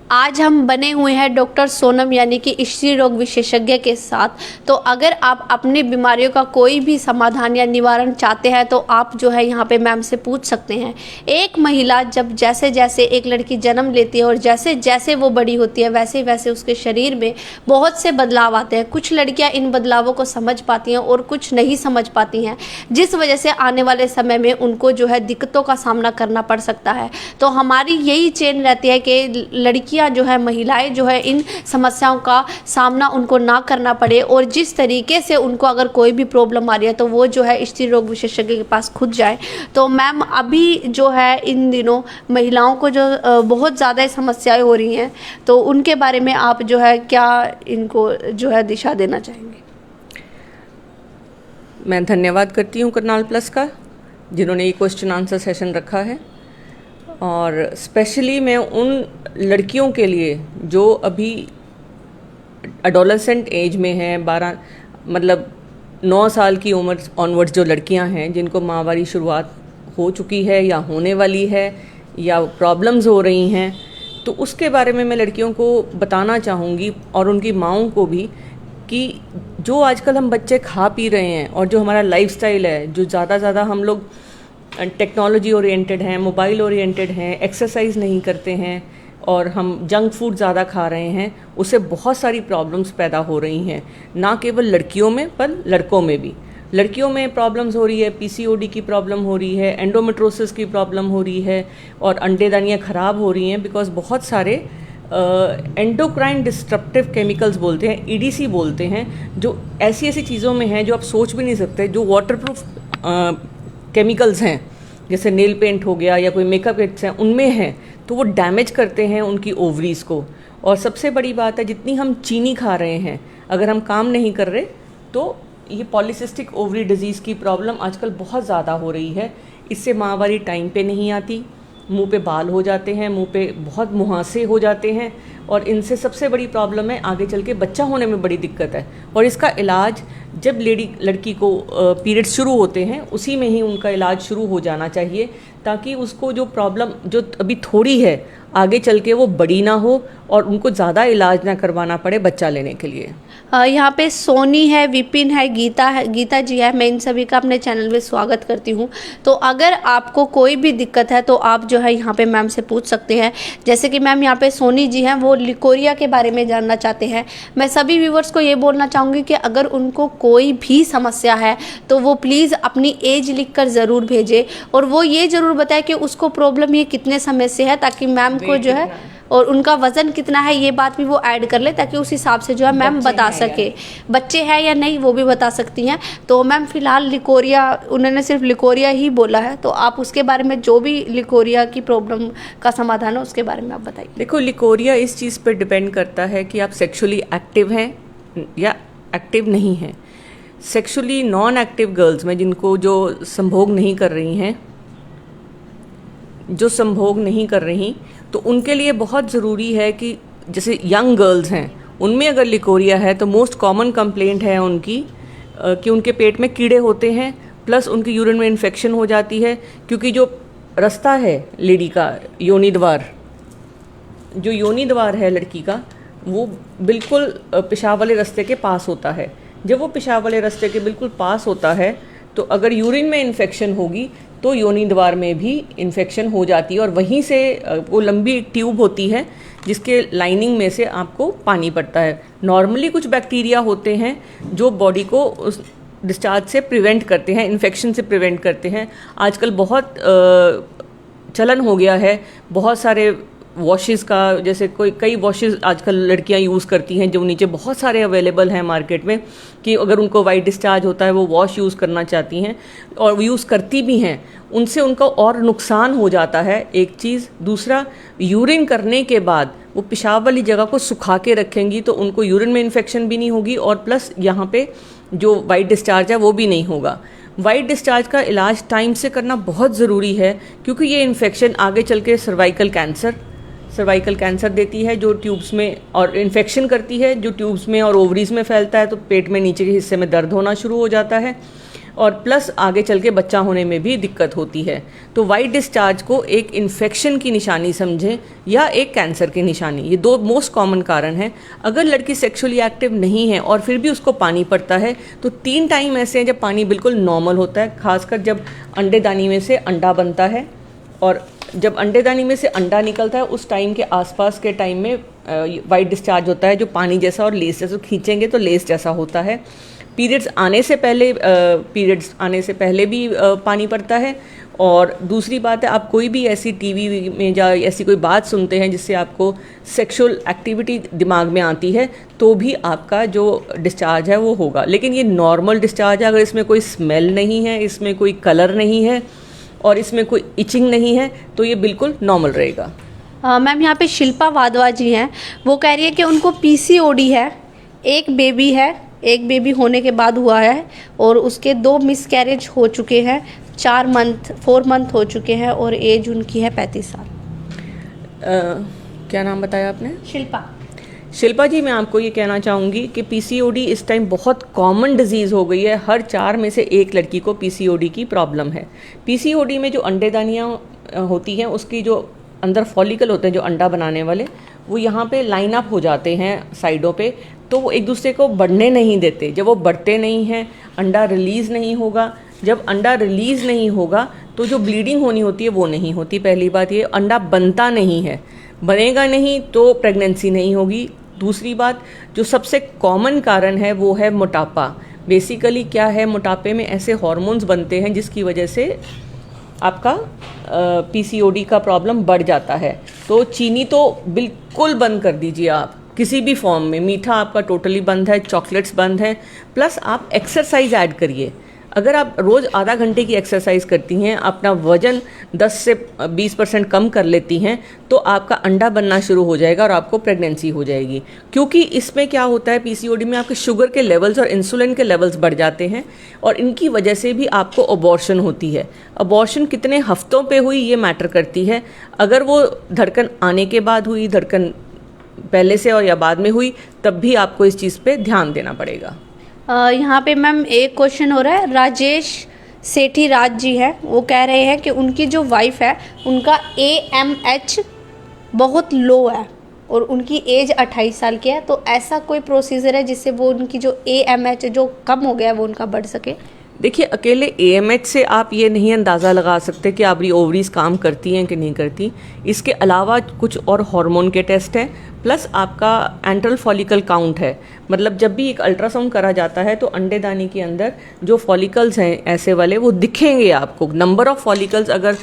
आज हम बने हुए हैं डॉक्टर सोनम यानी कि स्त्री रोग विशेषज्ञ के साथ। तो अगर आप अपनी बीमारियों का कोई भी समाधान या निवारण चाहते हैं तो आप जो है यहाँ पे मैम से पूछ सकते हैं। एक महिला जब जैसे जैसे एक लड़की जन्म लेती है और जैसे जैसे वो बड़ी होती है वैसे वैसे उसके शरीर में बहुत से बदलाव आते हैं। कुछ लड़कियाँ इन बदलावों को समझ पाती हैं और कुछ नहीं समझ पाती हैं, जिस वजह से आने वाले समय में उनको जो है दिक्कतों का सामना करना पड़ सकता है। तो हमारी यही चेन रहती है कि लड़कियां जो है, महिलाएं जो है, इन समस्याओं का सामना उनको ना करना पड़े और जिस तरीके से उनको अगर कोई भी प्रॉब्लम आ रही है तो वो जो है स्त्री रोग विशेषज्ञ के पास खुद जाए। तो मैम अभी जो है इन दिनों महिलाओं को जो बहुत ज़्यादा समस्याएं हो रही हैं तो उनके बारे में आप जो है क्या इनको जो है दिशा देना चाहेंगे? मैं धन्यवाद करती हूँ करनाल प्लस का, जिन्होंने ये क्वेश्चन आंसर सेशन रखा है। और स्पेशली मैं उन लड़कियों के लिए जो अभी एडोलेसेंट एज में हैं, 12 मतलब 9 साल की उम्र ऑनवर्ड्स जो लड़कियां हैं जिनको माहवारी शुरुआत हो चुकी है या होने वाली है या प्रॉब्लम्स हो रही हैं, तो उसके बारे में मैं लड़कियों को बताना चाहूँगी और उनकी माँओं को भी कि जो आजकल हम बच्चे खा पी रहे हैं और जो हमारा लाइफस्टाइल है, जो ज़्यादा हम लोग टेक्नोलॉजी ओरिएंटेड हैं, मोबाइल ओरिएंटेड हैं, एक्सरसाइज नहीं करते हैं और हम जंक फूड ज़्यादा खा रहे हैं, उससे बहुत सारी प्रॉब्लम्स पैदा हो रही हैं। ना केवल लड़कियों में पर लड़कों में भी। लड़कियों में प्रॉब्लम्स हो रही है, पीसीओडी की प्रॉब्लम हो रही है, एंडोमेट्रोसिस की प्रॉब्लम हो रही है और अंडेदानियाँ ख़राब हो रही हैं बिकॉज बहुत सारे एंडोक्राइन डिस्ट्रप्टिव केमिकल्स बोलते हैं, ईडीसी बोलते हैं, जो ऐसी चीज़ों में हैं जो आप सोच भी नहीं सकते, जो वाटरप्रूफ केमिकल्स हैं, जैसे नेल पेंट हो गया या कोई मेकअप किट्स हैं, उनमें हैं, तो वो डैमेज करते हैं उनकी ओवरीज़ को। और सबसे बड़ी बात है, जितनी हम चीनी खा रहे हैं, अगर हम काम नहीं कर रहे तो ये पॉलीसिस्टिक ओवरी डिजीज़ की प्रॉब्लम आजकल बहुत ज़्यादा हो रही है। इससे माहवारी टाइम पे नहीं आती, मुंह पे बाल हो जाते हैं, मुंह पे बहुत मुहासे हो जाते हैं और इनसे सबसे बड़ी प्रॉब्लम है आगे चल के बच्चा होने में बड़ी दिक्कत है। और इसका इलाज जब लड़की को पीरियड्स शुरू होते हैं उसी में ही उनका इलाज शुरू हो जाना चाहिए, ताकि उसको जो प्रॉब्लम जो अभी थोड़ी है आगे चल के वो बड़ी ना हो और उनको ज़्यादा इलाज ना करवाना पड़े बच्चा लेने के लिए। यहाँ पे सोनी है, विपिन है, गीता जी है, मैं इन सभी का अपने चैनल में स्वागत करती हूँ। तो अगर आपको कोई भी दिक्कत है तो आप जो है यहाँ पे मैम से पूछ सकते हैं। जैसे कि मैम यहाँ पे सोनी जी हैं, वो लिकोरिया के बारे में जानना चाहते हैं। मैं सभी व्यूवर्स को ये बोलना चाहूँगी कि अगर उनको कोई भी समस्या है तो वो प्लीज़ अपनी एज लिख कर ज़रूर भेजें और वो ये ज़रूर बताए कि उसको प्रॉब्लम ये कितने समय से है, ताकि मैम को जो है और उनका वज़न कितना है ये बात भी वो ऐड कर ले, ताकि उस हिसाब से जो है मैम बता सके। बच्चे हैं या नहीं वो भी बता सकती हैं। तो मैम फ़िलहाल लिकोरिया, उन्होंने सिर्फ लिकोरिया ही बोला है, तो आप उसके बारे में जो भी लिकोरिया की प्रॉब्लम का समाधान है उसके बारे में आप बताइए। देखो, लिकोरिया इस चीज़ पर डिपेंड करता है कि आप सेक्सुअली एक्टिव हैं या एक्टिव नहीं हैं। सेक्सुअली नॉन एक्टिव गर्ल्स में जिनको जो संभोग नहीं कर रही तो उनके लिए बहुत ज़रूरी है कि जैसे यंग गर्ल्स हैं उनमें अगर लिकोरिया है तो मोस्ट कॉमन कंप्लेंट है उनकी कि उनके पेट में कीड़े होते हैं, प्लस उनकी यूरिन में इन्फेक्शन हो जाती है, क्योंकि जो रास्ता है लेडी का योनि द्वार है लड़की का, वो बिल्कुल पेशाब वाले रास्ते के पास होता है। जब वो पेशाब वाले रास्ते के बिल्कुल पास होता है तो अगर यूरिन में इन्फेक्शन होगी तो योनि द्वार में भी इन्फेक्शन हो जाती है और वहीं से वो लंबी ट्यूब होती है जिसके लाइनिंग में से आपको पानी पड़ता है। नॉर्मली कुछ बैक्टीरिया होते हैं जो बॉडी को उस डिस्चार्ज से प्रिवेंट करते हैं, इन्फेक्शन से प्रिवेंट करते हैं। आजकल बहुत चलन हो गया है, बहुत सारे वॉशेस का, जैसे कई वॉशेस आजकल लड़कियां यूज़ करती हैं जो नीचे बहुत सारे अवेलेबल हैं मार्केट में, कि अगर उनको वाइट डिस्चार्ज होता है वो वॉश यूज़ करना चाहती हैं और यूज़ करती भी हैं, उनसे उनका और नुकसान हो जाता है। एक चीज़, दूसरा, यूरिन करने के बाद वो पेशाब वाली जगह को सुखा के रखेंगी तो उनको यूरिन में इन्फेक्शन भी नहीं होगी और प्लस यहाँ पे जो वाइट डिस्चार्ज है वो भी नहीं होगा। वाइट डिस्चार्ज का इलाज टाइम से करना बहुत ज़रूरी है, क्योंकि ये इन्फेक्शन आगे चल के सर्वाइकल कैंसर देती है, जो ट्यूब्स में, और इन्फेक्शन करती है जो ट्यूब्स में और ओवरीज में फैलता है, तो पेट में नीचे के हिस्से में दर्द होना शुरू हो जाता है। और प्लस आगे चल के बच्चा होने में भी दिक्कत होती है। तो वाइट डिस्चार्ज को एक इन्फेक्शन की निशानी समझें या एक कैंसर की निशानी, ये दो मोस्ट कॉमन कारण हैं। अगर लड़की सेक्सुअली एक्टिव नहीं है और फिर भी उसको पानी पड़ता है तो 3 टाइम ऐसे हैं जब पानी बिल्कुल नॉर्मल होता है, खासकर जब अंडेदानी में से अंडा बनता है और जब अंडेदानी में से अंडा निकलता है उस टाइम के आसपास के टाइम में वाइट डिस्चार्ज होता है, जो पानी जैसा और लेस जैसा, खींचेंगे तो लेस जैसा होता है। पीरियड्स आने से पहले भी पानी पड़ता है। और दूसरी बात है, आप कोई भी ऐसी टीवी में या ऐसी कोई बात सुनते हैं जिससे आपको सेक्सुअल एक्टिविटी दिमाग में आती है तो भी आपका जो डिस्चार्ज है वो होगा। लेकिन ये नॉर्मल डिस्चार्ज है, अगर इसमें कोई स्मेल नहीं है, इसमें कोई कलर नहीं है और इसमें कोई इचिंग नहीं है तो ये बिल्कुल नॉर्मल रहेगा। मैम यहाँ पे शिल्पा वाधवा जी हैं, वो कह रही है कि उनको पीसीओडी है, एक बेबी होने के बाद हुआ है और उसके 2 मिसकैरेज हो चुके हैं, 4 मंथ हो चुके हैं और एज उनकी है 35 साल। क्या नाम बताया आपने? शिल्पा जी, मैं आपको ये कहना चाहूँगी कि पीसीओडी इस टाइम बहुत कॉमन डिजीज़ हो गई है। हर 4 में से 1 लड़की को पीसीओडी की प्रॉब्लम है। पीसीओडी में जो अंडेदानियाँ होती हैं, उसकी जो अंदर फॉलिकल होते हैं जो अंडा बनाने वाले, वो यहाँ पे लाइन अप हो जाते हैं साइडों पे, तो वो एक दूसरे को बढ़ने नहीं देते। जब वो बढ़ते नहीं हैं, अंडा रिलीज़ नहीं होगा। जब अंडा रिलीज़ नहीं होगा तो जो ब्लीडिंग होनी होती है वो नहीं होती। पहली बात ये, अंडा बनता नहीं है, बनेगा नहीं तो प्रेगनेंसी नहीं होगी। दूसरी बात, जो सबसे कॉमन कारण है वो है मोटापा। बेसिकली क्या है, मोटापे में ऐसे हार्मोन्स बनते हैं जिसकी वजह से आपका पीसीओडी का प्रॉब्लम बढ़ जाता है। तो चीनी तो बिल्कुल बंद कर दीजिए आप, किसी भी फॉर्म में। मीठा आपका टोटली बंद है, चॉकलेट्स बंद है, प्लस आप एक्सरसाइज ऐड करिए। अगर आप रोज़ आधा घंटे की एक्सरसाइज करती हैं, अपना वजन 10 से 20% कम कर लेती हैं, तो आपका अंडा बनना शुरू हो जाएगा और आपको प्रेगनेंसी हो जाएगी। क्योंकि इसमें क्या होता है, पीसीओडी में आपके शुगर के लेवल्स और इंसुलिन के लेवल्स बढ़ जाते हैं और इनकी वजह से भी आपको अबॉर्शन होती है। अबॉर्शन कितने हफ्तों पे हुई ये मैटर करती है। अगर वो धड़कन आने के बाद हुई, धड़कन पहले से और या बाद में हुई, तब भी आपको इस चीज़ पे ध्यान देना पड़ेगा। यहाँ पे मैम एक क्वेश्चन हो रहा है, राजेश सेठी राज जी हैं, वो कह रहे हैं कि उनकी जो वाइफ है उनका AMH बहुत लो है और उनकी एज 28 साल की है, तो ऐसा कोई प्रोसीजर है जिससे वो उनकी जो AMH जो कम हो गया है वो उनका बढ़ सके? देखिए, अकेले AMH से आप ये नहीं अंदाज़ा लगा सकते कि आपकी ओवरीज काम करती हैं कि नहीं करती। इसके अलावा कुछ और हार्मोन के टेस्ट हैं, प्लस आपका एंट्रल फॉलिकल काउंट है। मतलब जब भी एक अल्ट्रासाउंड करा जाता है तो अंडेदानी के अंदर जो फॉलिकल्स हैं ऐसे वाले वो दिखेंगे आपको। नंबर ऑफ फॉलिकल्स अगर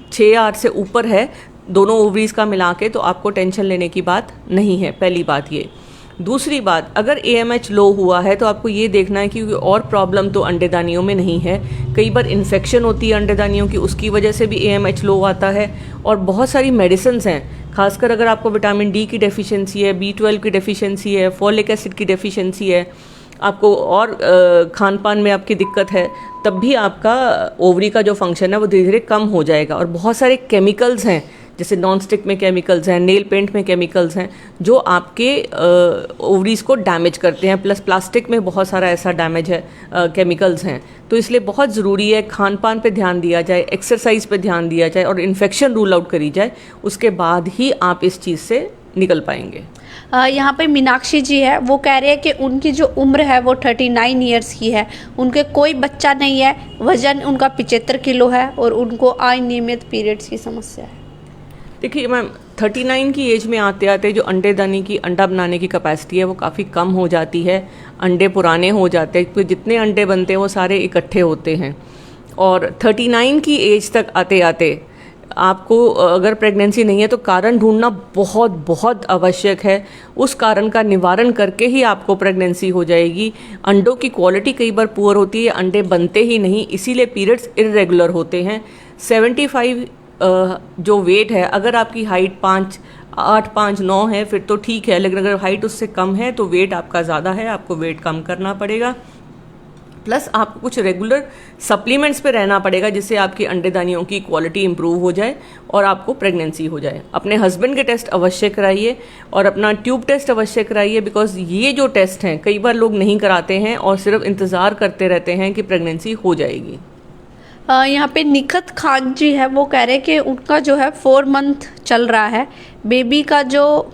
6-8 से ऊपर है दोनों ओवरीज का मिला के, तो आपको टेंशन लेने की बात नहीं है। पहली बात ये। दूसरी बात, अगर AMH लो हुआ है तो आपको ये देखना है कि और प्रॉब्लम तो अंडेदानियों में नहीं है। कई बार इन्फेक्शन होती है अंडेदानियों की, उसकी वजह से भी AMH लो आता है। और बहुत सारी मेडिसिन्स हैं, खासकर अगर आपको विटामिन D की डेफिशिएंसी है, B12 की डेफिशिएंसी है, फॉलिक एसिड की डेफिशिएंसी है, आपको और खान पान में आपकी दिक्कत है, तब भी आपका ओवरी का जो फंक्शन है वो धीरे धीरे कम हो जाएगा। और बहुत सारे केमिकल्स हैं, जैसे नॉन स्टिक में केमिकल्स हैं, नेल पेंट में केमिकल्स हैं, जो आपके ओवरीज को डैमेज करते हैं। प्लस प्लास्टिक में बहुत सारा ऐसा डैमेज है, केमिकल्स हैं। तो इसलिए बहुत ज़रूरी है खान पान पे ध्यान दिया जाए, एक्सरसाइज पे ध्यान दिया जाए और इन्फेक्शन रूल आउट करी जाए। उसके बाद ही आप इस चीज़ से निकल पाएंगे। यहाँ पे मीनाक्षी जी है, वो कह रहे हैं कि उनकी जो उम्र है वो 39 ईयर्स की है, उनके कोई बच्चा नहीं है, वजन उनका 75 किलो है और उनको अनियमित पीरियड्स की समस्या है। देखिए मैम, 39 की एज में आते आते जो अंडेदानी की अंडा बनाने की कैपेसिटी है वो काफ़ी कम हो जाती है। अंडे पुराने हो जाते हैं, क्योंकि जितने अंडे बनते हैं वो सारे इकट्ठे होते हैं। और 39 की एज तक आते आते आपको अगर प्रेगनेंसी नहीं है तो कारण ढूंढना बहुत बहुत आवश्यक है। उस कारण का निवारण करके ही आपको प्रेगनेंसी हो जाएगी। अंडों की क्वालिटी कई बार पुअर होती है, अंडे बनते ही नहीं, इसीलिए पीरियड्स इरेगुलर होते हैं। 75 जो वेट है, अगर आपकी हाइट 8, 5, 9 है फिर तो ठीक है, लेकिन अगर हाइट उससे कम है तो वेट आपका ज़्यादा है, आपको वेट कम करना पड़ेगा। प्लस आपको कुछ रेगुलर सप्लीमेंट्स पे रहना पड़ेगा जिससे आपकी अंडेदानियों की क्वालिटी इंप्रूव हो जाए और आपको प्रेगनेंसी हो जाए। अपने हस्बैंड के टेस्ट अवश्य कराइए और अपना ट्यूब टेस्ट अवश्य कराइए, बिकॉज ये जो टेस्ट हैं कई बार लोग नहीं कराते हैं और सिर्फ इंतज़ार करते रहते हैं कि प्रेगनेंसी हो जाएगी। यहाँ पे निखत खान जी है, वो कह रहे हैं कि उनका जो है 4 मंथ चल रहा है, बेबी का जो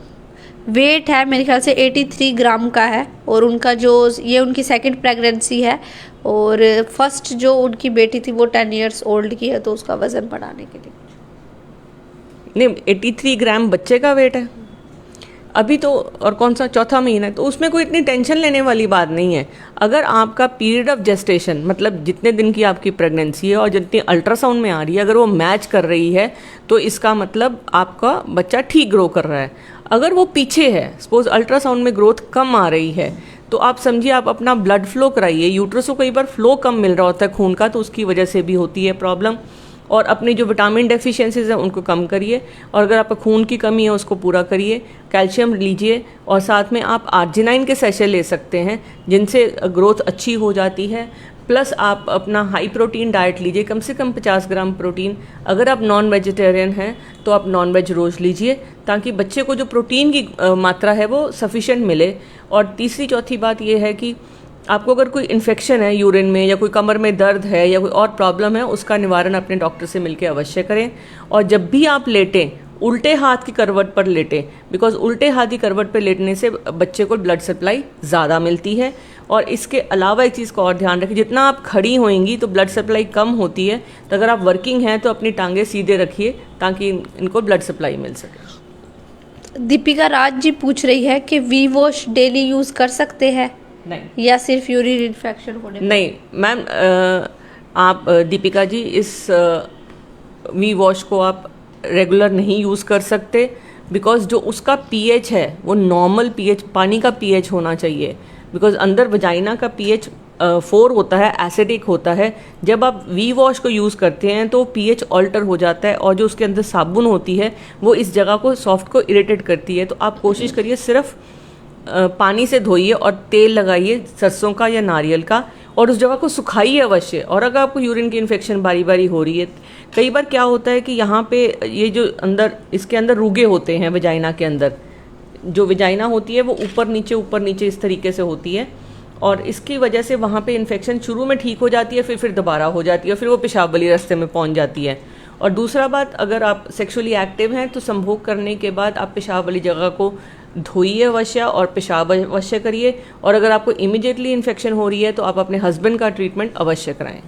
वेट है मेरे ख्याल से 83 ग्राम का है और उनका जो ये उनकी सेकंड प्रेगनेंसी है और फर्स्ट जो उनकी बेटी थी वो 10 इयर्स ओल्ड की है, तो उसका वज़न बढ़ाने के लिए। नहीं, 83 ग्राम बच्चे का वेट है अभी तो, और कौन सा चौथा महीना है, तो उसमें कोई इतनी टेंशन लेने वाली बात नहीं है। अगर आपका पीरियड ऑफ जेस्टेशन मतलब जितने दिन की आपकी प्रेगनेंसी है और जितनी अल्ट्रासाउंड में आ रही है अगर वो मैच कर रही है तो इसका मतलब आपका बच्चा ठीक ग्रो कर रहा है। अगर वो पीछे है, सपोज अल्ट्रासाउंड में ग्रोथ कम आ रही है, तो आप समझिए आप अपना ब्लड फ्लो कराइए। यूट्रस को कई बार फ्लो कम मिल रहा होता है खून का, तो उसकी वजह से भी होती है प्रॉब्लम। और अपनी जो विटामिन डेफिशिएंसीज हैं उनको कम करिए, और अगर आपका खून की कमी है उसको पूरा करिए, कैल्शियम लीजिए, और साथ में आप आर्जिनाइन के सैशे ले सकते हैं जिनसे ग्रोथ अच्छी हो जाती है। प्लस आप अपना हाई प्रोटीन डाइट लीजिए, कम से कम 50 ग्राम प्रोटीन। अगर आप नॉन वेजिटेरियन हैं तो आप नॉन वेज रोज़ लीजिए ताकि बच्चे को जो प्रोटीन की मात्रा है वो सफिशेंट मिले। और तीसरी चौथी बात ये है कि आपको अगर कोई इन्फेक्शन है यूरिन में या कोई कमर में दर्द है या कोई और प्रॉब्लम है, उसका निवारण अपने डॉक्टर से मिलकर अवश्य करें। और जब भी आप लेटें उल्टे हाथ की करवट पर लेटें, बिकॉज उल्टे हाथ की करवट पर लेटने से बच्चे को ब्लड सप्लाई ज़्यादा मिलती है। और इसके अलावा एक चीज़ को और ध्यान रखें, जितना आप खड़ी होएंगी तो ब्लड सप्लाई कम होती है, तो अगर आप वर्किंग हैं तो अपनी टांगें सीधे रखिए ताकि इनको ब्लड सप्लाई मिल सके। दीपिका राज जी पूछ रही है कि वी वॉश डेली यूज़ कर सकते हैं नहीं, या सिर्फ यूरिन इन्फेक्शन होने पर? नहीं मैम, आप दीपिका जी इस वी वॉश को आप रेगुलर नहीं यूज़ कर सकते, बिकॉज जो उसका पीएच है वो नॉर्मल पीएच, पानी का पीएच होना चाहिए। बिकॉज अंदर वजाइना का पीएच 4 होता है, एसिडिक होता है। जब आप वी वॉश को यूज़ करते हैं तो पीएच ऑल्टर हो जाता है और जो उसके अंदर साबुन होती है वो इस जगह को सॉफ्ट को इरिटेट करती है। तो आप कोशिश करिए सिर्फ पानी से धोइए और तेल लगाइए सरसों का या नारियल का, और उस जगह को सुखाइए अवश्य। और अगर आपको यूरिन की इन्फेक्शन बारी बारी हो रही है, कई बार क्या होता है कि यहाँ पे ये जो अंदर इसके अंदर रुगे होते हैं, वजाइना के अंदर जो वजाइना होती है वो ऊपर नीचे इस तरीके से होती है, और इसकी वजह से वहाँ पे इन्फेक्शन शुरू में ठीक हो जाती है, फिर दोबारा हो जाती है, फिर वो पेशाब वाली रास्ते में पहुँच जाती है। और दूसरा बात, अगर आप सेक्सुअली एक्टिव हैं तो संभोग करने के बाद आप पेशाब वाली जगह को धोइए अवश्य और पेशाब अवश्य करिए। और अगर आपको इमीडिएटली इन्फेक्शन हो रही है तो आप अपने हस्बैंड का ट्रीटमेंट अवश्य कराएं।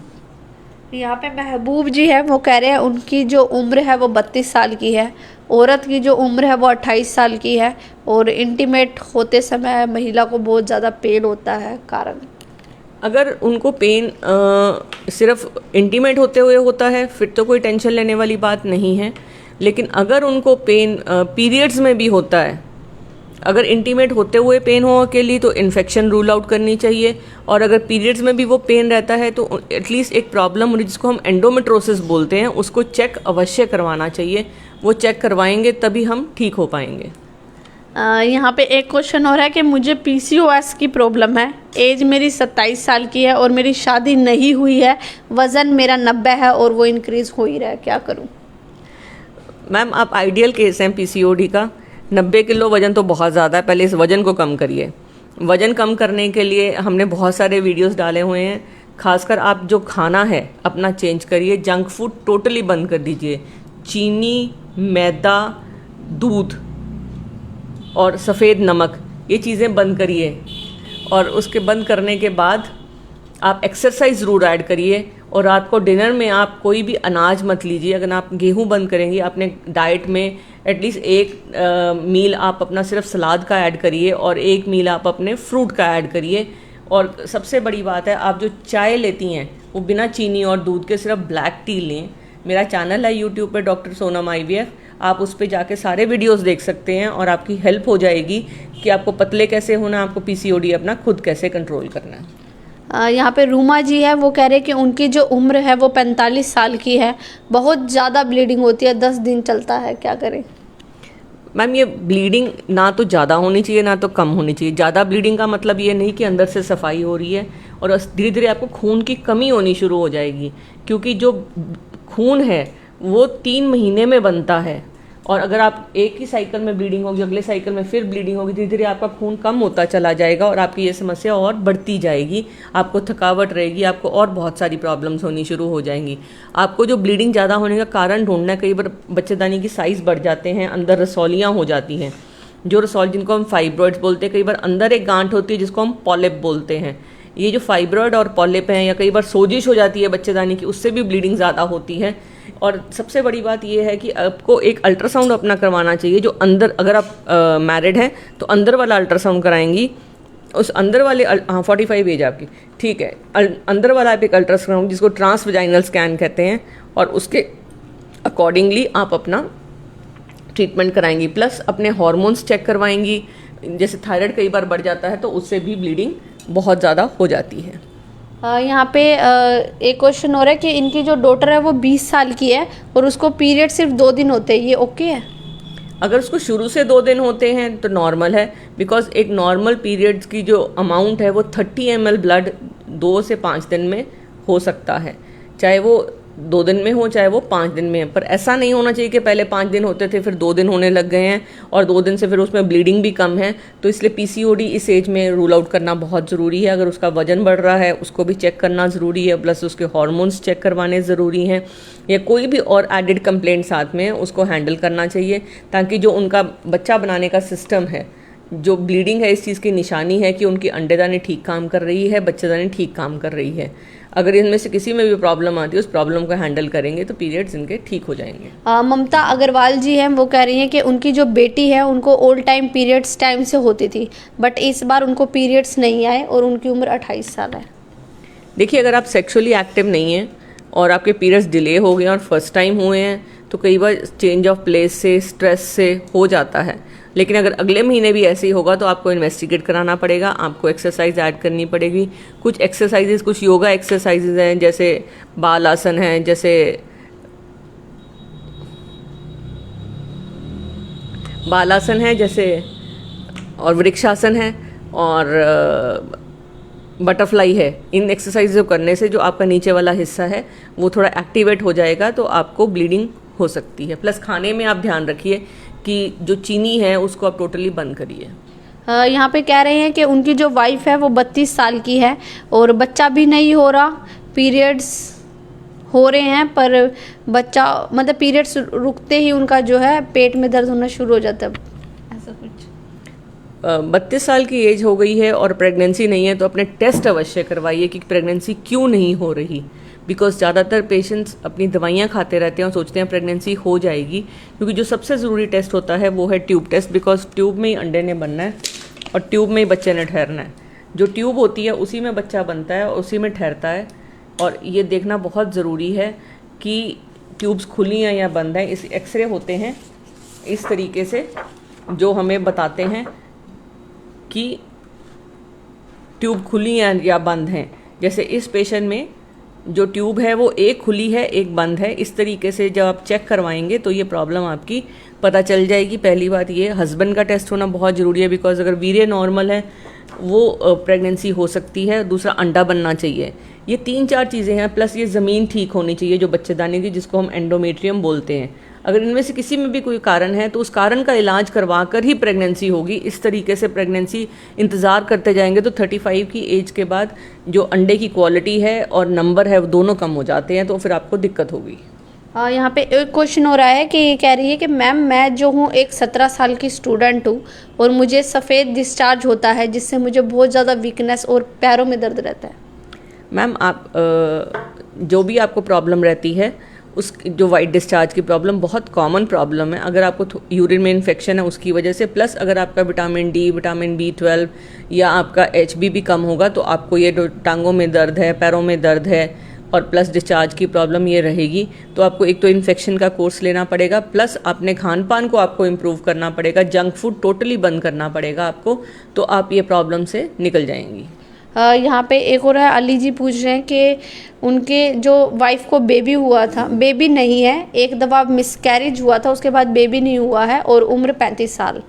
यहाँ पे महबूब जी है, वो कह रहे हैं उनकी जो उम्र है वो 32 साल की है, औरत की जो उम्र है वो 28 साल की है, और इंटीमेट होते समय महिला को बहुत ज़्यादा पेन होता है। कारण अगर उनको पेन सिर्फ इंटीमेट होते हुए होता है फिर तो कोई टेंशन लेने वाली बात नहीं है, लेकिन अगर उनको पेन पीरियड्स में भी होता है, अगर इंटीमेट होते हुए पेन हो अकेली तो इन्फेक्शन रूल आउट करनी चाहिए। और अगर पीरियड्स में भी वो पेन रहता है तो एटलीस्ट एक प्रॉब्लम जिसको हम एंडोमेट्रोसिस बोलते हैं उसको चेक अवश्य करवाना चाहिए। वो चेक करवाएंगे तभी हम ठीक हो पाएंगे। यहाँ पे एक क्वेश्चन हो रहा है कि मुझे PCOS की प्रॉब्लम है, एज मेरी 27 साल की है और मेरी शादी नहीं हुई है, वज़न मेरा 90 है और वो इंक्रीज़ हो ही रहा है, क्या करूँ? मैम आप आइडियल केस हैं PCOD का। 90 किलो वज़न तो बहुत ज़्यादा है, पहले इस वज़न को कम करिए। वज़न कम करने के लिए हमने बहुत सारे वीडियोस डाले हुए हैं। खासकर आप जो खाना है अपना चेंज करिए, जंक फूड टोटली बंद कर दीजिए। चीनी, मैदा, दूध और सफ़ेद नमक, ये चीज़ें बंद करिए। और उसके बंद करने के बाद आप एक्सरसाइज ज़रूर ऐड करिए। और रात को डिनर में आप कोई भी अनाज मत लीजिए। अगर आप गेहूं बंद करेंगे अपने डाइट में, एटलीस्ट एक मील आप अपना सिर्फ सलाद का ऐड करिए और एक मील आप अपने फ्रूट का ऐड करिए। और सबसे बड़ी बात है, आप जो चाय लेती हैं वो बिना चीनी और दूध के सिर्फ ब्लैक टी लें। मेरा चैनल है यूट्यूब पे डॉक्टर सोनम IVF, आप उस पर जाके सारे वीडियोस देख सकते हैं और आपकी हेल्प हो जाएगी कि आपको पतले कैसे होना, आपको PCOD अपना खुद कैसे कंट्रोल करना है। यहाँ पे रूमा जी है, वो कह रहे हैं कि उनकी जो उम्र है वो 45 साल की है, बहुत ज़्यादा ब्लीडिंग होती है, 10 दिन चलता है, क्या करें? मैम ये ब्लीडिंग ना तो ज़्यादा होनी चाहिए ना तो कम होनी चाहिए। ज़्यादा ब्लीडिंग का मतलब ये नहीं कि अंदर से सफाई हो रही है और धीरे धीरे आपको खून की कमी होनी शुरू हो जाएगी, क्योंकि जो खून है वो 3 महीने में बनता है, और अगर आप एक ही साइकिल में ब्लीडिंग होगी, अगले साइकिल में फिर ब्लीडिंग होगी, धीरे धीरे आपका खून कम होता चला जाएगा और आपकी ये समस्या और बढ़ती जाएगी। आपको थकावट रहेगी, आपको और बहुत सारी प्रॉब्लम्स होनी शुरू हो जाएंगी। आपको जो ब्लीडिंग ज़्यादा होने का कारण ढूंढना है, कई बार बच्चेदानी की साइज़ बढ़ जाते हैं, अंदर रसौलियाँ हो जाती हैं, जो रसौली जिनको हम फाइब्रॉइड्स बोलते हैं, कई बार अंदर एक गांठ होती है जिसको हम पॉलिप बोलते हैं। ये जो फाइब्रॉइड और पॉलिप हैं, या कई बार सोजिश हो जाती है बच्चेदानी की, उससे भी ब्लीडिंग ज़्यादा होती है। और सबसे बड़ी बात यह है कि आपको एक अल्ट्रासाउंड अपना करवाना चाहिए, जो अंदर, अगर आप मैरिड हैं तो अंदर वाला अल्ट्रासाउंड कराएंगी, उस अंदर वाले 45 एज आपकी, ठीक है, अंदर वाला आप एक अल्ट्रासाउंड जिसको ट्रांसवेजाइनल स्कैन कहते हैं, और उसके अकॉर्डिंगली आप अपना ट्रीटमेंट कराएंगी। प्लस अपने हार्मोन्स चेक करवाएंगी, जैसे थायराइड कई बार बढ़ जाता है तो उससे भी ब्लीडिंग बहुत ज़्यादा हो जाती है। यहाँ पे एक क्वेश्चन हो रहा है कि इनकी जो डॉटर है वो 20 साल की है और उसको पीरियड सिर्फ 2 दिन होते हैं, ये ओके है? अगर उसको शुरू से 2 दिन होते हैं तो नॉर्मल है, बिकॉज एक नॉर्मल पीरियड्स की जो अमाउंट है वो 30 ml ब्लड 2 से 5 दिन में हो सकता है, चाहे वो 2 दिन में हो चाहे वो 5 दिन में है। पर ऐसा नहीं होना चाहिए कि पहले 5 दिन होते थे फिर 2 दिन होने लग गए हैं और 2 दिन से फिर उसमें ब्लीडिंग भी कम है। तो इसलिए पीसीओडी इस एज में रूल आउट करना बहुत ज़रूरी है। अगर उसका वजन बढ़ रहा है उसको भी चेक करना ज़रूरी है, प्लस उसके हार्मोन्स चेक करवाने ज़रूरी हैं, या कोई भी और एडिड कंप्लेंट साथ में उसको हैंडल करना चाहिए, ताकि जो उनका बच्चा बनाने का सिस्टम है, जो ब्लीडिंग है, इस चीज़ की निशानी है कि उनकी अंडेदानी ठीक काम कर रही है, बच्चेदानी ठीक काम कर रही है। अगर इनमें से किसी में भी प्रॉब्लम आती है, उस प्रॉब्लम को हैंडल करेंगे तो पीरियड्स इनके ठीक हो जाएंगे। ममता अग्रवाल जी हैं, वो कह रही हैं कि उनकी जो बेटी है उनको ऑल टाइम पीरियड्स टाइम से होती थी, बट इस बार उनको पीरियड्स नहीं आए और उनकी उम्र 28 साल है। देखिए, अगर आप सेक्सुअली एक्टिव नहीं हैं और आपके पीरियड्स डिले हो गए और फर्स्ट टाइम हुए हैं तो कई बार चेंज ऑफ प्लेस से, स्ट्रेस से हो जाता है। लेकिन अगर अगले महीने भी ऐसे ही होगा तो आपको इन्वेस्टिगेट कराना पड़ेगा, आपको एक्सरसाइज ऐड करनी पड़ेगी। कुछ एक्सरसाइजेज, कुछ योगा एक्सरसाइजेज हैं, जैसे बाल आसन हैं, जैसे बालासन है जैसे, और वृक्षासन है, और बटरफ्लाई है। इन एक्सरसाइज करने से जो आपका नीचे वाला हिस्सा है वो थोड़ा एक्टिवेट हो जाएगा, तो आपको ब्लीडिंग हो सकती है। प्लस खाने में आप ध्यान रखिए कि जो चीनी है उसको आप टोटली बंद करिए। यहाँ पे कह रहे हैं कि उनकी जो वाइफ है वो 32 साल की है और बच्चा भी नहीं हो रहा, पीरियड्स हो रहे हैं पर बच्चा, मतलब पीरियड्स रुकते ही उनका जो है पेट में दर्द होना शुरू हो जाता है, ऐसा कुछ। 32 साल की एज हो गई है और प्रेगनेंसी नहीं है तो अपने टेस्ट अवश्य करवाइए कि प्रेगनेंसी क्यों नहीं हो रही। बिकॉज ज़्यादातर पेशेंट्स अपनी दवाइयाँ खाते रहते हैं और सोचते हैं प्रेगनेंसी हो जाएगी, क्योंकि जो सबसे ज़रूरी टेस्ट होता है वो है ट्यूब टेस्ट। बिकॉज ट्यूब में ही अंडे ने बनना है और ट्यूब में ही बच्चे ने ठहरना है। जो ट्यूब होती है उसी में बच्चा बनता है और उसी में ठहरता है, और ये देखना बहुत ज़रूरी है कि ट्यूब्स खुली हैं या बंद हैं। इस एक्सरे होते हैं इस तरीके से जो हमें बताते हैं कि ट्यूब खुली हैं या बंद हैं। जैसे इस पेशेंट में जो ट्यूब है वो एक खुली है एक बंद है। इस तरीके से जब आप चेक करवाएंगे तो ये प्रॉब्लम आपकी पता चल जाएगी। पहली बात ये, हस्बैंड का टेस्ट होना बहुत ज़रूरी है, बिकॉज अगर वीर्य नॉर्मल है वो प्रेगनेंसी हो सकती है। दूसरा, अंडा बनना चाहिए। ये 3-4 चीज़ें हैं। प्लस ये ज़मीन ठीक होनी चाहिए जो बच्चेदानी की, जिसको हम एंडोमेट्रियम बोलते हैं। अगर इनमें से किसी में भी कोई कारण है तो उस कारण का इलाज करवा कर ही प्रेगनेंसी होगी। इस तरीके से प्रेगनेंसी इंतज़ार करते जाएंगे तो 35 की एज के बाद जो अंडे की क्वालिटी है और नंबर है वो दोनों कम हो जाते हैं, तो फिर आपको दिक्कत होगी। यहाँ पे एक क्वेश्चन हो रहा है कि ये कह रही है कि मैम मैं जो हूँ एक 17 साल की स्टूडेंट हूँ और मुझे सफ़ेद डिस्चार्ज होता है जिससे मुझे बहुत ज़्यादा वीकनेस और पैरों में दर्द रहता है। मैम, आप जो भी आपको प्रॉब्लम रहती है, उस जो वाइट डिस्चार्ज की प्रॉब्लम बहुत कॉमन प्रॉब्लम है। अगर आपको यूरिन में इन्फेक्शन है उसकी वजह से, प्लस अगर आपका विटामिन डी, विटामिन B12 या आपका HB भी कम होगा तो आपको ये टांगों में दर्द है, पैरों में दर्द है और प्लस डिस्चार्ज की प्रॉब्लम ये रहेगी। तो आपको एक तो इन्फेक्शन का कोर्स लेना पड़ेगा, प्लस अपने खान पान को आपको इम्प्रूव करना पड़ेगा, जंक फूड टोटली बंद करना पड़ेगा आपको, तो आप ये प्रॉब्लम से निकल जाएंगी। यहाँ पे एक और है, अली जी पूछ रहे हैं कि उनके जो वाइफ को बेबी हुआ था, बेबी नहीं है, एक दफ़ा मिसकैरेज हुआ था, उसके बाद बेबी नहीं हुआ है और उम्र 35 साल।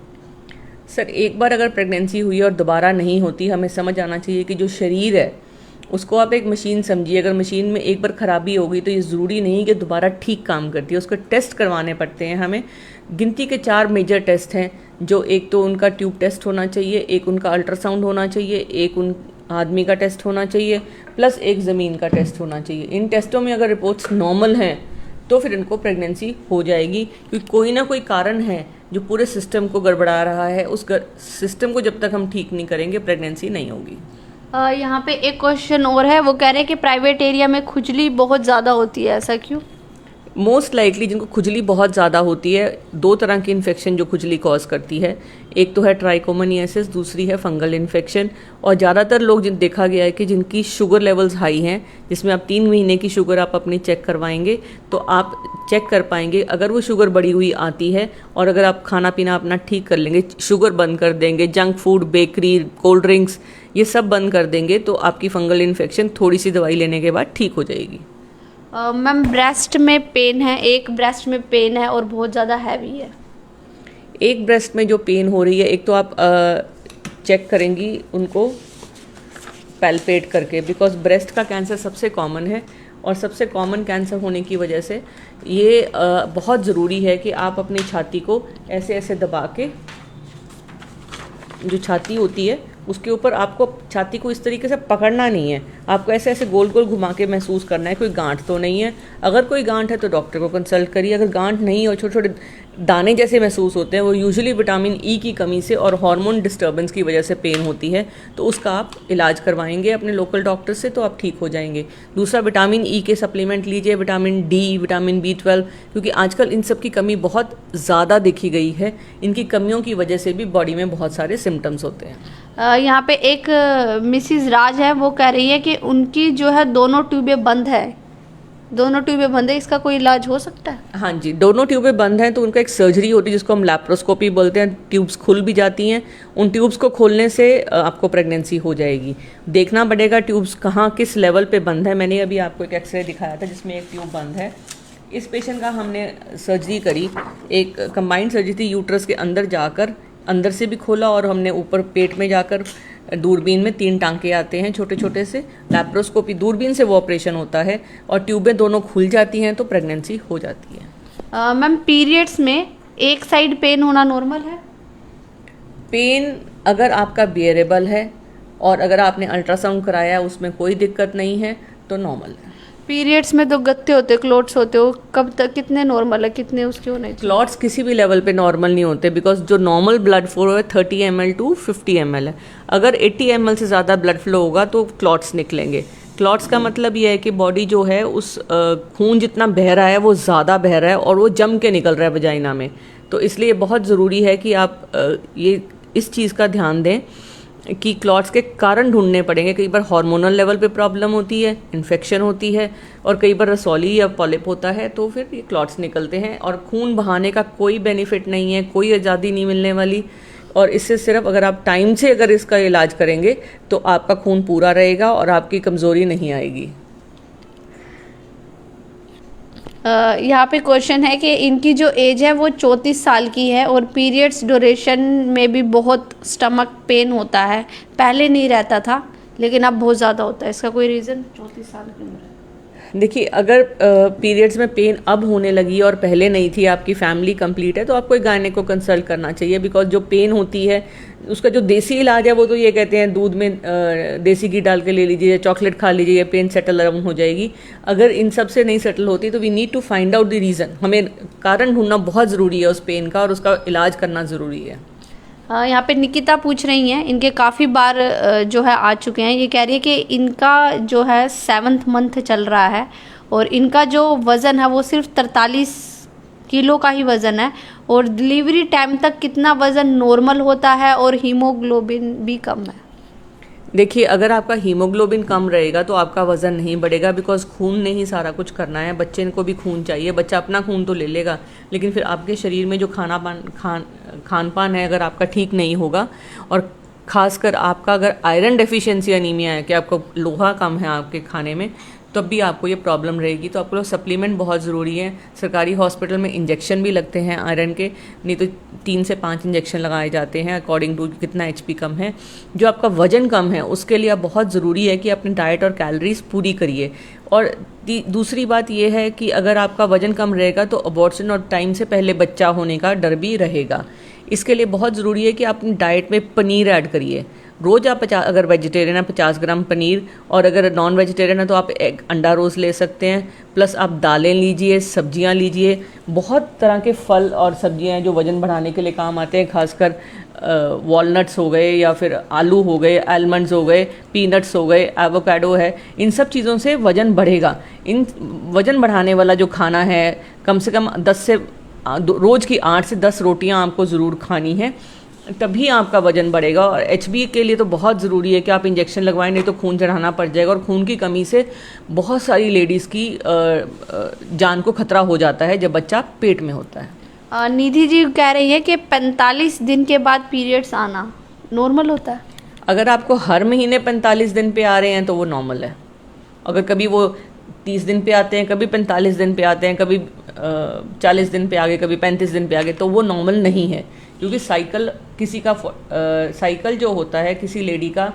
सर, एक बार अगर प्रेगनेंसी हुई और दोबारा नहीं होती, हमें समझ आना चाहिए कि जो शरीर है उसको आप एक मशीन समझिए। अगर मशीन में एक बार ख़राबी हो गई तो ये ज़रूरी नहीं कि दोबारा ठीक काम करती है, उसको टेस्ट करवाने पड़ते हैं हमें। गिनती के 4 मेजर टेस्ट हैं, जो एक तो उनका ट्यूब टेस्ट होना चाहिए, एक उनका अल्ट्रासाउंड होना चाहिए, एक उन आदमी का टेस्ट होना चाहिए, प्लस एक ज़मीन का टेस्ट होना चाहिए। इन टेस्टों में अगर रिपोर्ट्स नॉर्मल हैं तो फिर इनको प्रेगनेंसी हो जाएगी, क्योंकि कोई ना कोई कारण है जो पूरे सिस्टम को गड़बड़ा रहा है। उस सिस्टम को जब तक हम ठीक नहीं करेंगे प्रेगनेंसी नहीं होगी। यहाँ पे एक क्वेश्चन और है, वो कह रहे हैं कि प्राइवेट एरिया में खुजली बहुत ज़्यादा होती है, ऐसा क्यों? मोस्ट लाइकली जिनको खुजली बहुत ज़्यादा होती है, 2 तरह की इन्फेक्शन जो खुजली कॉज करती है। एक तो है ट्राइकोमोनियासिस, दूसरी है फंगल इन्फेक्शन। और ज़्यादातर लोग जिन देखा गया है कि जिनकी शुगर लेवल्स हाई हैं, जिसमें आप 3 महीने की शुगर आप अपनी चेक करवाएंगे तो आप चेक कर पाएंगे अगर वो शुगर बढ़ी हुई आती है, और अगर आप खाना पीना अपना ठीक कर लेंगे, शुगर बंद कर देंगे, junk food, bakery, cold drinks ये सब बंद कर देंगे, तो आपकी फंगल इन्फेक्शन थोड़ी सी दवाई लेने के बाद ठीक हो जाएगी। मैम, ब्रेस्ट में पेन है, एक ब्रेस्ट में पेन है और बहुत ज़्यादा हैवी है। एक ब्रेस्ट में जो पेन हो रही है, एक तो आप चेक करेंगी उनको पैल्पेट करके, बिकॉज ब्रेस्ट का कैंसर सबसे कॉमन है, और सबसे कॉमन कैंसर होने की वजह से ये बहुत ज़रूरी है कि आप अपनी छाती को ऐसे ऐसे दबा के, जो छाती होती है उसके ऊपर आपको छाती को इस तरीके से पकड़ना नहीं है, आपको ऐसे ऐसे गोल गोल घुमा के महसूस करना है कोई गांठ तो नहीं है। अगर कोई गांठ है तो डॉक्टर को कंसल्ट करिए। अगर गांठ नहीं और छोटे छोटे दाने जैसे महसूस होते हैं, वो यूजुअली विटामिन ई की कमी से और हार्मोन डिस्टर्बेंस की वजह से पेन होती है, तो उसका आप इलाज करवाएंगे अपने लोकल डॉक्टर से तो आप ठीक हो जाएंगे। दूसरा, विटामिन ई के सप्लीमेंट लीजिए, विटामिन डी, विटामिन B12, क्योंकि आजकल इन सब की कमी बहुत ज़्यादा देखी गई है। इनकी कमियों की वजह से भी बॉडी में बहुत सारे सिम्टम्स होते हैं। यहाँ पे एक मिसिज राज है, वो कह रही है कि उनकी जो है दोनों ट्यूबें बंद है, दोनों ट्यूबें बंद है, इसका कोई इलाज हो सकता है? हाँ जी, दोनों ट्यूबें बंद हैं तो उनका एक सर्जरी होती है जिसको हम लैप्रोस्कोपी बोलते हैं। ट्यूब्स खुल भी जाती हैं, उन ट्यूब्स को खोलने से आपको प्रेगनेंसी हो जाएगी। देखना पड़ेगा ट्यूब्स कहाँ किस लेवल पे बंद है। मैंने अभी आपको एक एक्सरे दिखाया था जिसमें एक ट्यूब बंद है। इस पेशेंट का हमने सर्जरी करी, एक कंबाइंड सर्जरी थी, यूट्रस के अंदर जाकर अंदर से भी खोला और हमने ऊपर पेट में जाकर दूरबीन में 3 टांके आते हैं छोटे छोटे से, लैप्रोस्कोपी दूरबीन से वो ऑपरेशन होता है और ट्यूबें दोनों खुल जाती हैं तो प्रेगनेंसी हो जाती है। मैम, पीरियड्स में एक साइड पेन होना नॉर्मल है? पेन अगर आपका बियरेबल है और अगर आपने अल्ट्रासाउंड कराया है उसमें कोई दिक्कत नहीं है तो नॉर्मल है। पीरियड्स में तो गत्ते होते, क्लोट्स होते हो, कब तक कितने नॉर्मल है, कितने उसके होने चाहिए? क्लॉट्स किसी भी लेवल पे नॉर्मल नहीं होते, बिकॉज जो नॉर्मल ब्लड फ्लो है 30 ml टू 50 ml है। अगर 80 ml से ज़्यादा ब्लड फ्लो होगा तो क्लॉट्स निकलेंगे। क्लॉट्स का मतलब ये है कि बॉडी जो है उस खून जितना बह रहा है वो ज़्यादा बह रहा है और वो जम के निकल रहा है वजाइना में। तो इसलिए बहुत ज़रूरी है कि आप ये इस चीज़ का ध्यान दें कि क्लॉट्स के कारण ढूंढने पड़ेंगे। कई बार हार्मोनल लेवल पे प्रॉब्लम होती है, इन्फेक्शन होती है, और कई बार रसौली या पॉलिप होता है तो फिर ये क्लॉट्स निकलते हैं। और खून बहाने का कोई बेनिफिट नहीं है, कोई आज़ादी नहीं मिलने वाली, और इससे सिर्फ अगर आप टाइम से अगर इसका इलाज करेंगे तो आपका खून पूरा रहेगा और आपकी कमज़ोरी नहीं आएगी। यहाँ पे क्वेश्चन है कि इनकी जो एज है वो 34 साल की है और पीरियड्स ड्यूरेशन में भी बहुत स्टमक पेन होता है, पहले नहीं रहता था लेकिन अब बहुत ज़्यादा होता है, इसका कोई रीज़न? 34 साल की उम्र है। देखिए, अगर पीरियड्स में पेन अब होने लगी और पहले नहीं थी, आपकी फैमिली कंप्लीट है, तो आपको एक गायनेक को कंसल्ट करना चाहिए। बिकॉज जो पेन होती है उसका जो देसी इलाज है वो तो ये कहते हैं दूध में देसी घी डाल के ले लीजिए, चॉकलेट खा लीजिए, पेन सेटल डाउन हो जाएगी। अगर इन सब से नहीं सेटल होती तो we need to find out the reason. हमें कारण ढूंढना बहुत ज़रूरी है उस पेन का, और उसका इलाज करना ज़रूरी है। यहाँ पे निकिता पूछ रही हैं, इनके काफ़ी बार जो है आ चुके हैं, ये कह रही है कि इनका जो है 7th मंथ चल रहा है और इनका जो वज़न है वो सिर्फ 43 किलो का ही वज़न है, और डिलीवरी टाइम तक कितना वज़न नॉर्मल होता है और हीमोग्लोबिन भी कम है। देखिए, अगर आपका हीमोग्लोबिन कम रहेगा तो आपका वज़न नहीं बढ़ेगा, बिकॉज खून ने ही सारा कुछ करना है। बच्चे को भी खून चाहिए, बच्चा अपना खून तो ले लेगा लेकिन फिर आपके शरीर में जो खान पान है अगर आपका ठीक नहीं होगा और खासकर आपका अगर आयरन डेफिशिएंसी एनीमिया है कि आपको लोहा कम है आपके खाने में, तब भी आपको ये प्रॉब्लम रहेगी। तो आपको सप्लीमेंट बहुत ज़रूरी है। सरकारी हॉस्पिटल में इंजेक्शन भी लगते हैं आयरन के, नहीं तो 3 से 5 इंजेक्शन लगाए जाते हैं अकॉर्डिंग टू कितना HP कम है। जो आपका वजन कम है उसके लिए आप बहुत ज़रूरी है कि अपनी डाइट और कैलोरीज पूरी करिए। और दूसरी बात यह है कि अगर आपका वजन कम रहेगा तो अबॉर्शन और टाइम से पहले बच्चा होने का डर भी रहेगा। इसके लिए बहुत ज़रूरी है कि आप अपनी डाइट में पनीर ऐड करिए। रोज़ आप अगर वेजिटेरियन है 50 ग्राम पनीर, और अगर नॉन वेजिटेरियन है तो आप एक अंडा रोज़ ले सकते हैं। प्लस आप दालें लीजिए, सब्जियां लीजिए, बहुत तरह के फल और सब्जियां हैं जो वज़न बढ़ाने के लिए काम आते हैं। खासकर वॉलनट्स हो गए, या फिर आलू हो गए, आलमंड्स हो गए, पीनट्स हो गए, एवोकाडो है, इन सब चीज़ों से वज़न बढ़ेगा। इन वज़न बढ़ाने वाला जो खाना है, कम से कम रोज़ की 8 से 10 रोटियां आपको ज़रूर खानी है, तभी आपका वजन बढ़ेगा। और HB के लिए तो बहुत ज़रूरी है कि आप इंजेक्शन लगवाएं, नहीं तो खून चढ़ाना पड़ जाएगा। और खून की कमी से बहुत सारी लेडीज़ की जान को खतरा हो जाता है जब बच्चा पेट में होता है। निधि जी कह रही है कि 45 दिन के बाद पीरियड्स आना नॉर्मल होता है। अगर आपको हर महीने 45 दिन पे आ रहे हैं तो वो नॉर्मल है। अगर कभी वो 30 दिन पे आते हैं, कभी 45 दिन पे आते हैं, कभी 40 दिन पे आ गए, कभी 35 दिन पे आ गए, तो वो नॉर्मल नहीं है। क्योंकि साइकिल जो होता है किसी लेडी का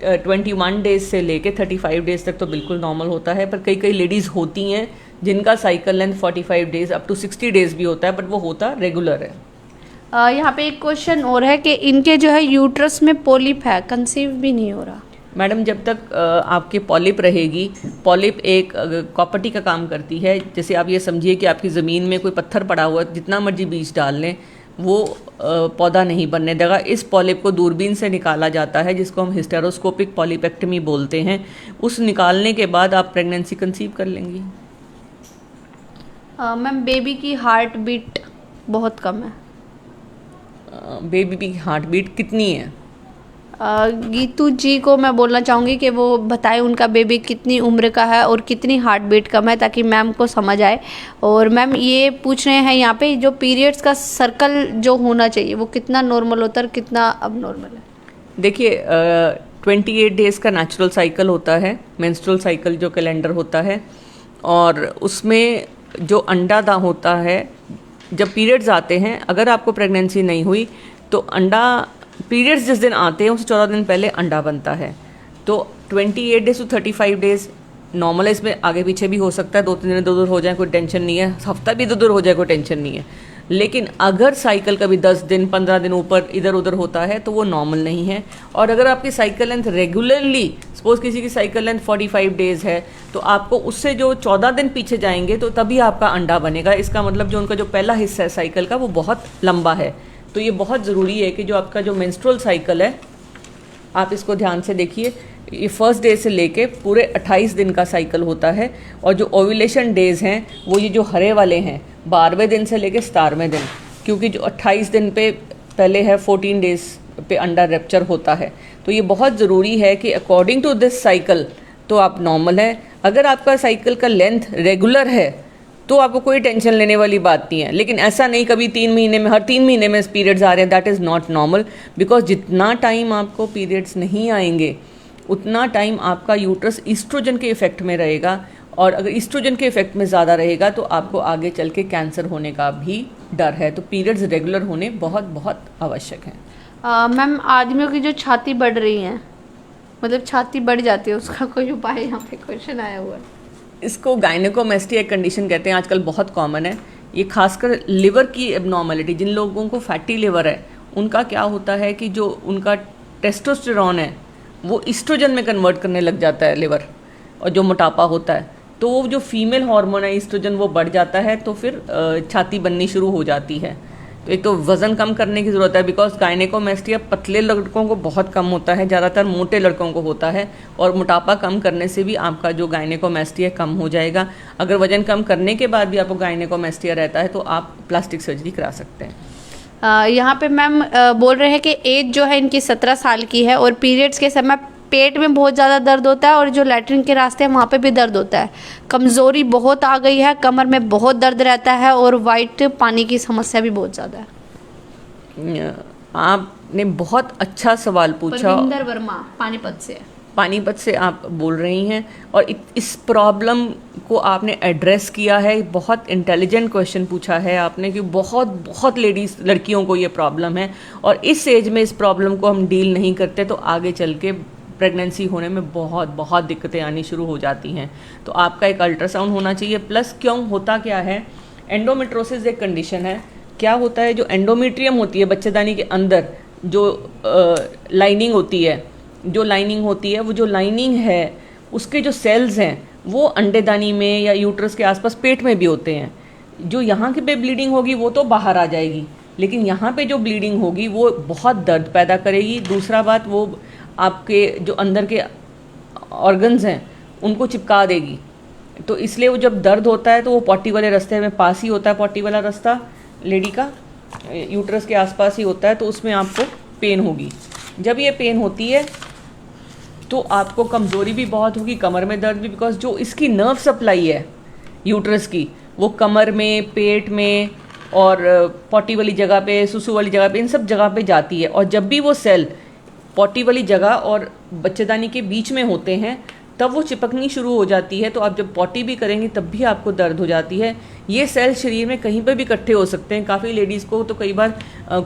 21 डेज से लेके 35 डेज तक तो बिल्कुल नॉर्मल होता है। पर कई लेडीज़ होती हैं जिनका cycle length 45 days up to 60 days भी होता है, बट वो होता रेगुलर है। यहाँ पे एक क्वेश्चन और है कि इनके जो है यूट्रस में पॉलिप है, कंसीव भी नहीं हो रहा। मैडम, जब तक आपके पॉलिप रहेगी, पॉलिप एक कॉपर्टी का काम करती है। जैसे आप ये समझिए कि आपकी ज़मीन में कोई पत्थर पड़ा हुआ, जितना मर्जी बीज डाल लें वो पौधा नहीं बनने देगा। इस पॉलिप को दूरबीन से निकाला जाता है, जिसको हम हिस्टेरोस्कोपिक पॉलिपेक्टमी बोलते हैं। उस निकालने के बाद आप प्रेगनेंसी कंसीव कर लेंगी। मैम, बेबी की हार्ट बीट बहुत कम है। बेबी की हार्ट बीट कितनी है? गीतू जी को मैं बोलना चाहूँगी कि वो बताएं उनका बेबी कितनी उम्र का है और कितनी हार्ट बीट कम है, ताकि मैम को समझ आए। और मैम ये पूछ रहे हैं यहाँ पे जो पीरियड्स का सर्कल जो होना चाहिए वो कितना नॉर्मल होता है और कितना अब नॉर्मल है? देखिए, 28 डेज़ का नेचुरल साइकिल होता है, मेंस्ट्रुअल साइकिल जो कैलेंडर होता है। और उसमें जो अंडा होता है, जब पीरियड्स आते हैं, अगर आपको प्रेगनेंसी नहीं हुई तो अंडा पीरियड्स जिस दिन आते हैं उससे 14 दिन पहले अंडा बनता है। तो 28 डेज टू 35 डेज नॉर्मल है। इसमें आगे पीछे भी हो सकता है, 2-3 दिन इधर उधर हो जाए, कोई टेंशन नहीं है। हफ्ता भी इधर उधर हो जाए, कोई टेंशन नहीं है। लेकिन अगर साइकिल कभी 10 दिन 15 दिन ऊपर इधर उधर होता है तो वो नॉर्मल नहीं है। और अगर आपकी साइकिल लेंथ रेगुलरली, सपोज किसी की साइकिल लेंथ 45 डेज है, तो आपको उससे जो 14 दिन पीछे जाएंगे तो तभी आपका अंडा बनेगा। इसका मतलब जो उनका जो पहला हिस्सा है साइकिल का वो बहुत लंबा है। तो ये बहुत ज़रूरी है कि जो आपका जो मेंस्ट्रुअल साइकिल है, आप इसको ध्यान से देखिए। ये फर्स्ट डे से लेके पूरे 28 दिन का साइकिल होता है। और जो ओव्यूलेशन डेज हैं वो ये जो हरे वाले हैं, 12वें दिन से लेके 17वें दिन, क्योंकि जो 28 दिन पे पहले है 14 डेज पे अंडा रप्चर होता है। तो ये बहुत ज़रूरी है कि अकॉर्डिंग टू दिस साइकिल तो आप नॉर्मल है। अगर आपका साइकिल का लेंथ रेगुलर है तो आपको कोई टेंशन लेने वाली बात नहीं है। लेकिन ऐसा नहीं कभी 3 महीने में, हर 3 महीने में पीरियड्स आ रहे हैं, that is not normal. Because जितना टाइम आपको पीरियड्स नहीं आएंगे उतना टाइम आपका यूट्रस ईस्ट्रोजन के इफेक्ट में रहेगा। और अगर ईस्ट्रोजन के इफेक्ट में ज़्यादा रहेगा तो आपको आगे चल के कैंसर होने का भी डर है। तो पीरियड्स रेगुलर होने बहुत बहुत आवश्यक हैं। मैम, आदमियों की जो छाती बढ़ रही है, मतलब छाती बढ़ जाती है, उसका कोई उपाय? यहाँ पे क्वेश्चन आया हुआ है। इसको गायनेकोमेस्टिया एक कंडीशन कहते हैं, आजकल बहुत कॉमन है। ये खासकर लिवर की एबनॉर्मलिटी, जिन लोगों को फैटी लिवर है उनका क्या होता है कि जो उनका टेस्टोस्टेरॉन है वो ईस्ट्रोजन में कन्वर्ट करने लग जाता है लिवर, और जो मोटापा होता है तो वो जो फीमेल हार्मोन है ईस्ट्रोजन वो बढ़ जाता है, तो फिर छाती बननी शुरू हो जाती है। तो एक तो वज़न कम करने की ज़रूरत है, बिकॉज गायनेकोमेस्टिया पतले लड़कों को बहुत कम होता है, ज़्यादातर मोटे लड़कों को होता है। और मोटापा कम करने से भी आपका जो गायनेकोमेस्टिया कम हो जाएगा। अगर वज़न कम करने के बाद भी आपको गायनेकोमेस्टिया रहता है तो आप प्लास्टिक सर्जरी करा सकते हैं। यहाँ पे मैम बोल रहे हैं कि एज जो है इनकी 17 साल की है और पीरियड्स के समय पेट में बहुत ज़्यादा दर्द होता है और जो लैट्रिन के रास्ते हैं वहाँ पे भी दर्द होता है। कमज़ोरी बहुत आ गई है, कमर में बहुत दर्द रहता है और वाइट पानी की समस्या भी बहुत ज़्यादा है। आप ने बहुत अच्छा सवाल पूछा। परविंदर वर्मा पानीपत से। पानीपत से आप बोल रही हैं और इस प्रॉब्लम को आपने एड्रेस किया है। बहुत इंटेलिजेंट क्वेश्चन पूछा है आपने कि बहुत बहुत लेडीज़ लड़कियों को ये प्रॉब्लम है और इस एज में इस प्रॉब्लम को हम डील नहीं करते तो आगे चल के प्रेगनेंसी होने में बहुत बहुत दिक्कतें आनी शुरू हो जाती हैं। तो आपका एक अल्ट्रासाउंड होना चाहिए। प्लस क्यों होता क्या है, एंडोमेट्रोसिस एक कंडीशन है। क्या होता है, जो एंडोमेट्रियम होती है बच्चेदानी के अंदर जो लाइनिंग होती है, वो जो लाइनिंग है उसके जो सेल्स हैं वो अंडेदानी में या यूट्रस के आसपास पेट में भी होते हैं। जो यहाँ की पे ब्लीडिंग होगी वो तो बाहर आ जाएगी, लेकिन यहाँ पे जो ब्लीडिंग होगी वो बहुत दर्द पैदा करेगी। दूसरा बात, वो आपके जो अंदर के ऑर्गन्स हैं उनको चिपका देगी। तो इसलिए वो जब दर्द होता है तो वो पॉटी वाले रास्ते में पास ही होता है, पॉटी वाला रास्ता लेडी का यूट्रस के आसपास ही होता है, तो उसमें आपको पेन होगी। जब ये पेन होती है तो आपको कमज़ोरी भी बहुत होगी, कमर में दर्द भी, बिकॉज जो इसकी नर्व सप्लाई है यूट्रस की वो कमर में, पेट में और पॉटी वाली जगह पे, सुसु वाली जगह पे, इन सब जगह पे जाती है। और जब भी वो सेल पॉटी वाली जगह और बच्चेदानी के बीच में होते हैं तब वो चिपकनी शुरू हो जाती है। तो आप जब पॉटी भी करेंगे तब भी आपको दर्द हो जाती है। ये सेल शरीर में कहीं पर भी इकट्ठे हो सकते हैं। काफ़ी लेडीज़ को तो कई बार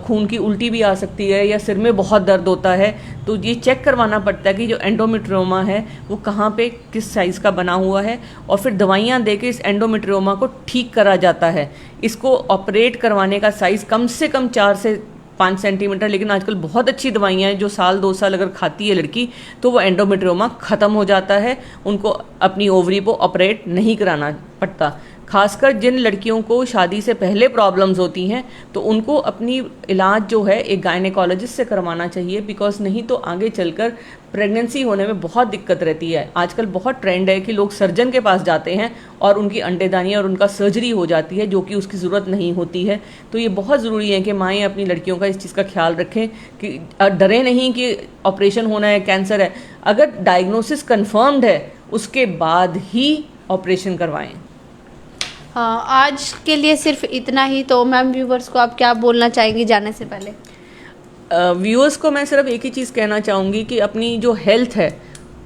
खून की उल्टी भी आ सकती है या सिर में बहुत दर्द होता है। तो ये चेक करवाना पड़ता है कि जो एंडोमेट्रियोमा है वो कहाँ पे किस साइज़ का बना हुआ है, और फिर दवाइयाँ दे के इस एंडोमेट्रियोमा को ठीक करा जाता है। इसको ऑपरेट करवाने का साइज़ कम से कम 4 से 5 सेंटीमीटर, लेकिन आजकल बहुत अच्छी दवाइयाँ हैं जो 1-2 साल अगर खाती है लड़की तो वो एंडोमेट्रियोमा ख़त्म हो जाता है। उनको अपनी ओवरी को ऑपरेट नहीं कराना पड़ता। खासकर जिन लड़कियों को शादी से पहले प्रॉब्लम्स होती हैं तो उनको अपनी इलाज जो है एक गायनेकोलॉजिस्ट से करवाना चाहिए, बिकॉज नहीं तो आगे चलकर प्रेगनेंसी होने में बहुत दिक्कत रहती है। आजकल बहुत ट्रेंड है कि लोग सर्जन के पास जाते हैं और उनकी अंडेदानी और उनका सर्जरी हो जाती है, जो कि उसकी ज़रूरत नहीं होती है। तो ये बहुत ज़रूरी है कि माएँ अपनी लड़कियों का इस चीज़ का ख्याल रखें कि डरें नहीं कि ऑपरेशन होना है, कैंसर है। अगर डायग्नोसिस कन्फर्म्ड है उसके बाद ही ऑपरेशन करवाएं। हाँ, आज के लिए सिर्फ इतना ही। तो मैम व्यूवर्स को आप क्या बोलना चाहेंगी जाने से पहले? व्यूअर्स को मैं सिर्फ एक ही चीज़ कहना चाहूँगी कि अपनी जो हेल्थ है,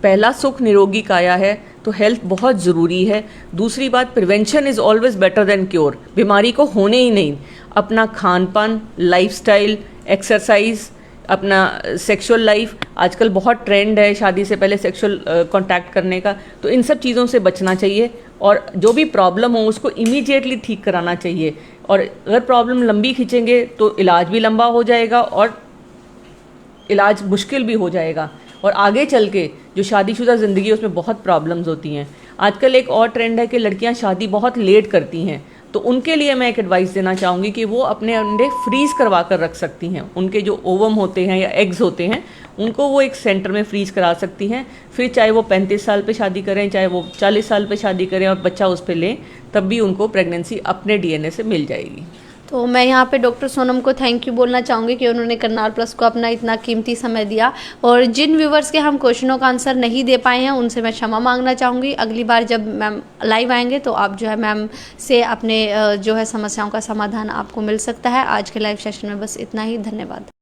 पहला सुख निरोगी काया है, तो हेल्थ बहुत ज़रूरी है। दूसरी बात, prevention is always better than cure. बीमारी को होने ही नहीं, अपना खान पान, लाइफस्टाइल, एक्सरसाइज, अपना सेक्सुअल लाइफ, आजकल बहुत ट्रेंड है शादी से पहले सेक्सुअल कांटेक्ट करने का, तो इन सब चीज़ों से बचना चाहिए। और जो भी प्रॉब्लम हो उसको इमीडिएटली ठीक कराना चाहिए। और अगर प्रॉब्लम लंबी खींचेंगे तो इलाज भी लंबा हो जाएगा और इलाज मुश्किल भी हो जाएगा, और आगे चल के जो शादीशुदा ज़िंदगी है उसमें बहुत प्रॉब्लम्स होती हैं। आजकल एक और ट्रेंड है कि लड़कियां शादी बहुत लेट करती हैं, तो उनके लिए मैं एक एडवाइस देना चाहूँगी कि वो अपने अंडे फ्रीज़ करवा कर रख सकती हैं। उनके जो ओवम होते हैं या एग्स होते हैं उनको वो एक सेंटर में फ्रीज़ करा सकती हैं। फिर चाहे वो 35 साल पे शादी करें, चाहे वो 40 साल पे शादी करें और बच्चा उस पर लें, तब भी उनको प्रेगनेंसी अपने DNA से मिल जाएगी। तो मैं यहाँ पे डॉक्टर सोनम को थैंक यू बोलना चाहूँगी कि उन्होंने करनाल प्लस को अपना इतना कीमती समय दिया। और जिन व्यूवर्स के हम क्वेश्चनों का आंसर नहीं दे पाए हैं उनसे मैं क्षमा मांगना चाहूँगी। अगली बार जब मैम लाइव आएंगे तो आप जो है मैम से अपने जो है समस्याओं का समाधान आपको मिल सकता है। आज के लाइव सेशन में बस इतना ही। धन्यवाद।